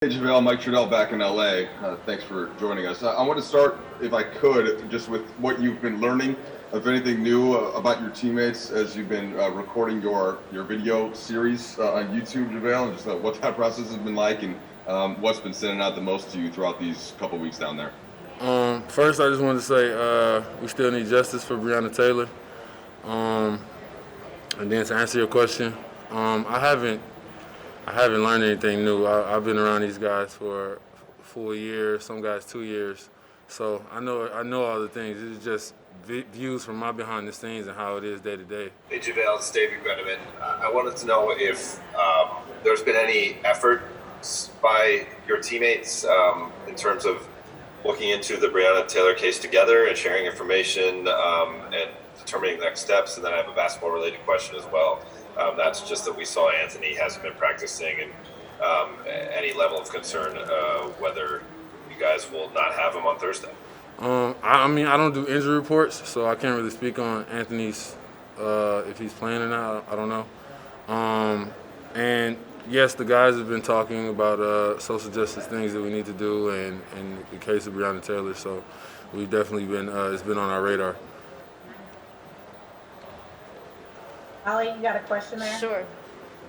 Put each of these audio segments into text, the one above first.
Hey Javale, Mike Trudell back in LA. Thanks for joining us. I want to start, if I could, just with what you've been learning, if anything new about your teammates as you've been recording your video series on YouTube, Javale, and just what that process has been like and what's been standing out the most to you throughout these couple weeks down there. First, I just wanted to say we still need justice for Breonna Taylor. And then to answer your question, I haven't learned anything new. I've been around these guys for a full year, some guys 2 years. So I know all the things. It's just views from my behind the scenes and how it is day to day. Hey Javale, it's David Brenneman. I wanted to know if there's been any effort by your teammates in terms of looking into the Breonna Taylor case together and sharing information and determining next steps. And then I have a basketball-related question as well. That's just that we saw Anthony hasn't been practicing, and any level of concern whether you guys will not have him on Thursday. I mean, I don't do injury reports, so I can't really speak on Anthony's if he's playing or not. I don't know. And yes, the guys have been talking about social justice things that we need to do, and in the case of Breonna Taylor. So we've definitely been it's been on our radar. Ali, you got a question there? Sure.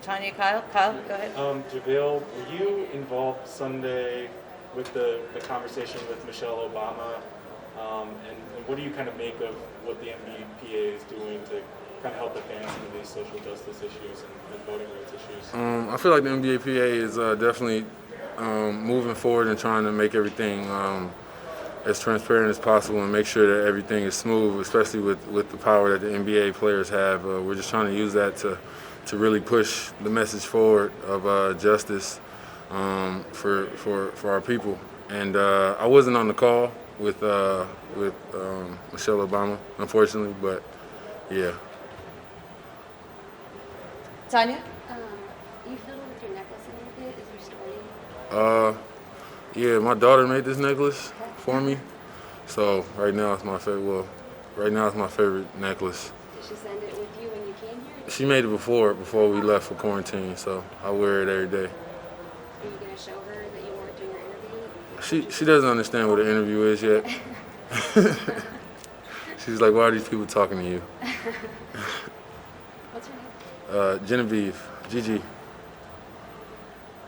Tanya, Kyle, go ahead. Javale, were you involved Sunday with the conversation with Michelle Obama? And what do you kind of make of what the NBPA is doing to kind of help advance some of these social justice issues and voting rights issues? I feel like the NBPA is definitely moving forward and trying to make everything as transparent as possible and make sure that everything is smooth, especially with the power that the NBA players have. We're just trying to use that to really push the message forward of justice for our people. And I wasn't on the call with Michelle Obama, unfortunately, but yeah. Tanya? You fiddled with your necklace a little bit. Is there story? Yeah, my daughter made this necklace for me. So right now it's my favorite. Well, right now it's my favorite necklace. Did she send it with you when you came here? She made it before we left for quarantine, so I wear it every day. Are you gonna show her that you weren't doing your interview? She doesn't understand what an interview is yet. She's like, why are these people talking to you? What's her name? Genevieve, Gigi.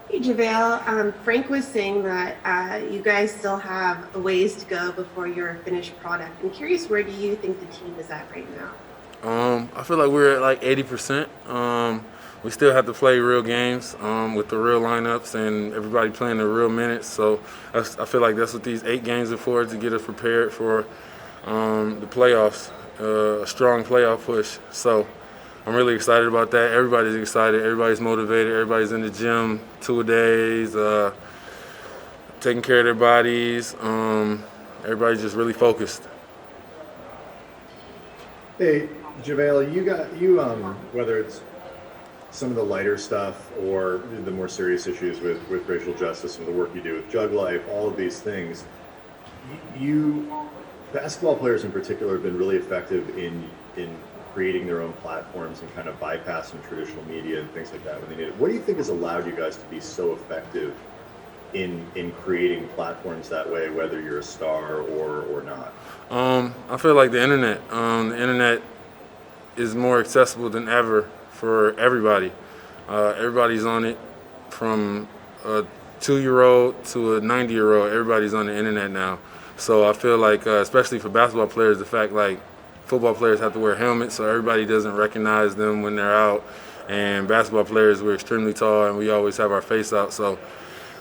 Hey JaVale, Frank was saying that you guys still have a ways to go before you're a finished product. I'm curious, where do you think the team is at right now? I feel like we're at like 80%. We still have to play real games with the real lineups and everybody playing the real minutes. So I feel like that's what these 8 games are for, to get us prepared for the playoffs, a strong playoff push. So I'm really excited about that. Everybody's excited. Everybody's motivated. Everybody's in the gym 2-a-days, taking care of their bodies. Everybody's just really focused. Hey, JaVale, you whether it's some of the lighter stuff or the more serious issues with racial justice and the work you do with Jug Life, all of these things, basketball players in particular have been really effective in creating their own platforms and kind of bypassing traditional media and things like that when they need it. What do you think has allowed you guys to be so effective in creating platforms that way, whether you're a star or not? I feel like the internet is more accessible than ever for everybody. Everybody's on it, from a 2-year-old to a 90-year-old. Everybody's on the internet now. So I feel like, especially for basketball players, the fact like football players have to wear helmets so everybody doesn't recognize them when they're out. And basketball players, we're extremely tall and we always have our face out. So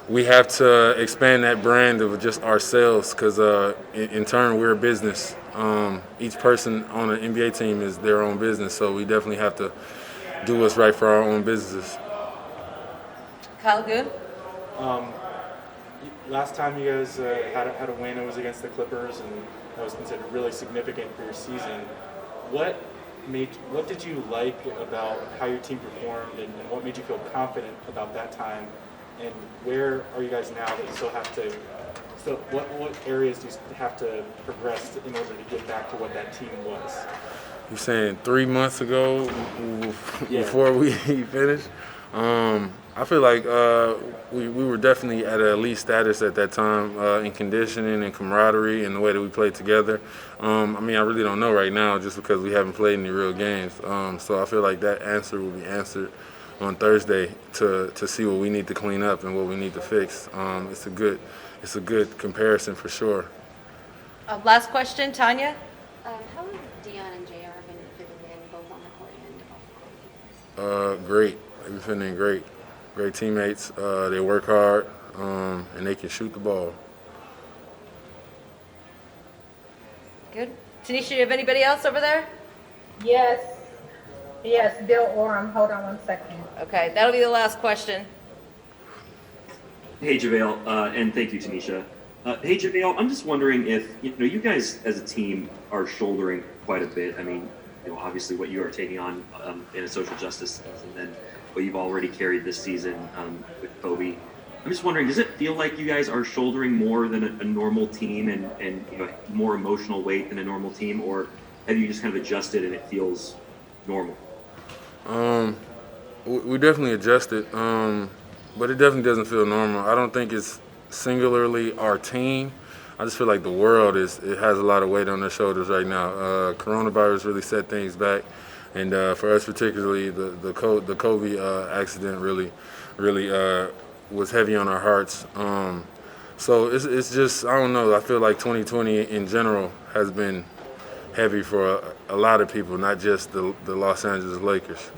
we have to expand that brand of just ourselves because in turn, we're a business. Each person on an NBA team is their own business. So we definitely have to do what's right for our own businesses. Kyle, good? Last time you guys had a win, it was against the Clippers, and that was considered really significant for your season. What did you like about how your team performed, and what made you feel confident about that time? And where are you guys now that you still have to? So what areas do you have to progress in order to get back to what that team was? You're saying 3 months ago, Yeah. before we finished? I feel like we were definitely at an elite status at that time in conditioning and camaraderie and the way that we played together. I mean, I really don't know right now just because we haven't played any real games. So I feel like that answer will be answered on Thursday to see what we need to clean up and what we need to fix. It's a good comparison for sure. Last question, Tanya. How have Dion and JR been fitting in both on the court and off the court? Great. They've been fitting in great. Great teammates. They work hard and they can shoot the ball. Good. Tanisha, do you have anybody else over there? Yes. Yes, Bill Oram. Hold on one second. Okay, that'll be the last question. Hey, Javale, and thank you, Tanisha. Hey, Javale, I'm just wondering if, you guys as a team are shouldering quite a bit. I mean, obviously what you are taking on in a social justice and then what you've already carried this season with Kobe. I'm just wondering, does it feel like you guys are shouldering more than a normal team and more emotional weight than a normal team, or have you just kind of adjusted and it feels normal? We definitely adjusted, but it definitely doesn't feel normal. I don't think it's singularly our team. I just feel like the world it has a lot of weight on their shoulders right now. Coronavirus really set things back, and for us particularly, the Kobe accident really was heavy on our hearts. So it's just, I don't know. I feel like 2020 in general has been heavy for a lot of people, not just the Los Angeles Lakers.